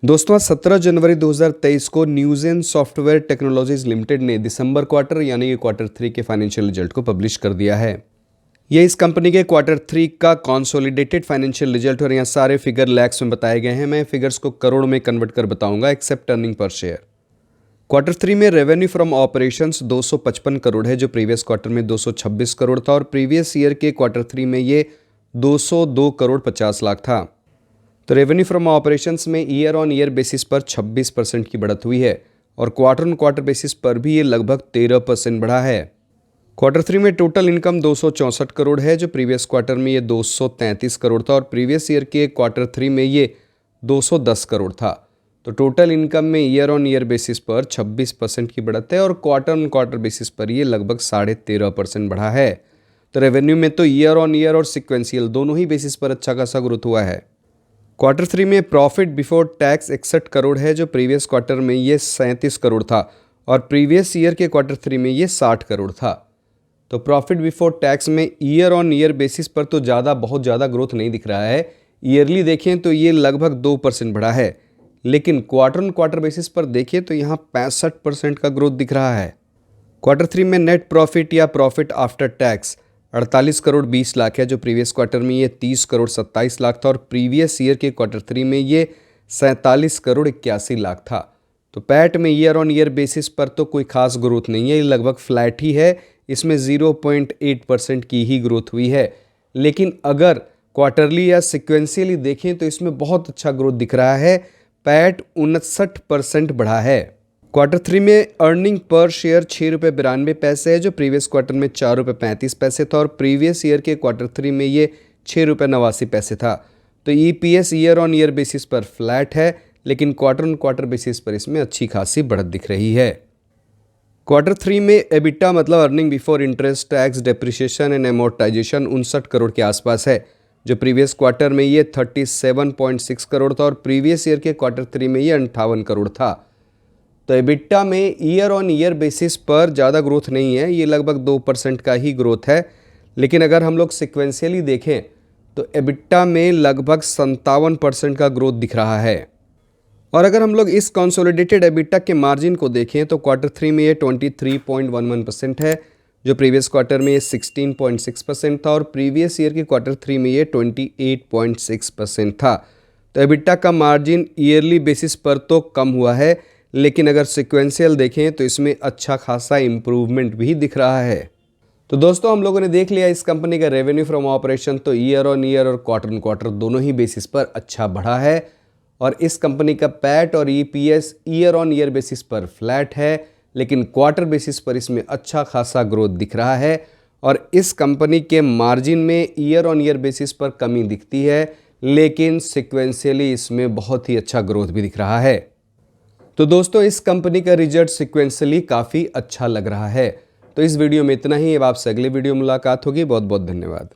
दोस्तों आज 17 जनवरी 2023 को न्यूजेन सॉफ्टवेयर टेक्नोलॉजीज लिमिटेड ने दिसंबर क्वार्टर यानी कि क्वार्टर 3 के फाइनेंशियल रिजल्ट को पब्लिश कर दिया है। ये इस कंपनी के क्वार्टर 3 का कंसोलिडेटेड फाइनेंशियल रिजल्ट और यहाँ सारे फिगर लैक्स में बताए गए हैं। मैं फिगर्स को करोड़ में कन्वर्ट कर बताऊंगा except earning per share. Quarter 3 में रेवेन्यू फ्रॉम ऑपरेशंस 255 करोड़ है जो प्रीवियस क्वार्टर में 226 करोड़ था और प्रीवियस ईयर के क्वार्टर 3 में ये 202 करोड़ 50 लाख था। तो रेवेन्यू फ्रॉम ऑपरेशंस में ईयर ऑन ईयर बेसिस पर 26% की बढ़त हुई है और क्वार्टर ऑन क्वार्टर बेसिस पर भी ये लगभग 13% बढ़ा है। क्वार्टर 3 में टोटल इनकम 264 करोड़ है जो प्रीवियस क्वार्टर में ये 233 करोड़ था और प्रीवियस ईयर के क्वार्टर 3 में ये 210 करोड़ था। तो टोटल इनकम में ईयर ऑन ईयर बेसिस पर 26% की बढ़त है और क्वार्टर ऑन क्वार्टर बेसिस पर ये लगभग 13.5% बढ़ा है। तो रेवेन्यू में तो ईयर ऑन ईयर और सिक्वेंशियल दोनों ही बेसिस पर अच्छा खासा ग्रोथ हुआ है। क्वार्टर 3 में प्रॉफिट बिफोर टैक्स 61 करोड़ है जो प्रीवियस क्वार्टर में ये 37 करोड़ था और प्रीवियस ईयर के क्वार्टर 3 में ये 60 करोड़ था। तो प्रॉफिट बिफोर टैक्स में ईयर ऑन ईयर बेसिस पर तो बहुत ज़्यादा ग्रोथ नहीं दिख रहा है। ईयरली देखें तो ये लगभग 2% बढ़ा है, लेकिन क्वार्टर ऑन क्वार्टर बेसिस पर देखें तो यहाँ 65% का ग्रोथ दिख रहा है। क्वार्टर 3 में नेट प्रॉफिट या profit after tax 48 crore 20 lakh है जो प्रीवियस क्वार्टर में ये 30 करोड़ 27 लाख था और प्रीवियस ईयर के क्वार्टर 3 में ये 47 करोड़ 81 लाख था। तो पैट में ईयर ऑन ईयर बेसिस पर तो कोई खास ग्रोथ नहीं है, ये लगभग फ्लैट ही है। इसमें 0.8% की ही ग्रोथ हुई है, लेकिन अगर क्वार्टरली या सिक्वेंशियली देखें तो इसमें बहुत अच्छा ग्रोथ दिख रहा है। पैट 59% बढ़ा है। क्वार्टर 3 में अर्निंग पर शेयर 6 रुपये 92 पैसे है जो प्रीवियस क्वार्टर में 4 रुपये 35 पैसे था और प्रीवियस ईयर के क्वार्टर 3 में ये 6 रुपये 89 पैसे था। तो EPS year on year basis पर फ्लैट है, लेकिन क्वार्टर ऑन क्वार्टर बेसिस पर इसमें अच्छी खासी बढ़त दिख रही है। क्वार्टर 3 में एबिटा मतलब earning before interest tax depreciation and amortisation 59 crore के आसपास है जो प्रीवियस क्वार्टर में ये 37.6 करोड़ था और प्रीवियस ईयर के क्वार्टर 3 में ये 58 करोड़ था। तो एबिटा में ईयर ऑन ईयर बेसिस पर ज़्यादा ग्रोथ नहीं है, ये लगभग 2% का ही ग्रोथ है। लेकिन अगर हम लोग सिक्वेंशियली देखें तो एबिटा में लगभग 57% का ग्रोथ दिख रहा है। और अगर हम लोग इस कंसोलिडेटेड एबिटा के मार्जिन को देखें तो क्वार्टर 3 में ये 23.11% है जो प्रीवियस क्वार्टर में ये 16.6% था और प्रीवियस ईयर के क्वार्टर 3 में ये 28.6% था। तो एबिटा का मार्जिन ईयरली बेसिस पर तो कम हुआ है, लेकिन अगर सिक्वेंशियल देखें तो इसमें अच्छा खासा इम्प्रूवमेंट भी दिख रहा है। तो दोस्तों हम लोगों ने देख लिया इस कंपनी का रेवेन्यू फ्रॉम ऑपरेशन तो ईयर ऑन ईयर और क्वार्टर ऑन क्वार्टर दोनों ही बेसिस पर अच्छा बढ़ा है और इस कंपनी का पैट और EPS year on year basis पर फ्लैट है, लेकिन क्वार्टर बेसिस पर इसमें अच्छा खासा ग्रोथ दिख रहा है और इस कंपनी के मार्जिन में ईयर ऑन ईयर बेसिस पर कमी दिखती है, लेकिन सिक्वेंशियली इसमें बहुत ही अच्छा ग्रोथ भी दिख रहा है। तो दोस्तों इस कंपनी का रिजल्ट सिक्वेंशियली काफ़ी अच्छा लग रहा है। तो इस वीडियो में इतना ही। अब आपसे अगले वीडियो मुलाकात होगी। बहुत बहुत धन्यवाद।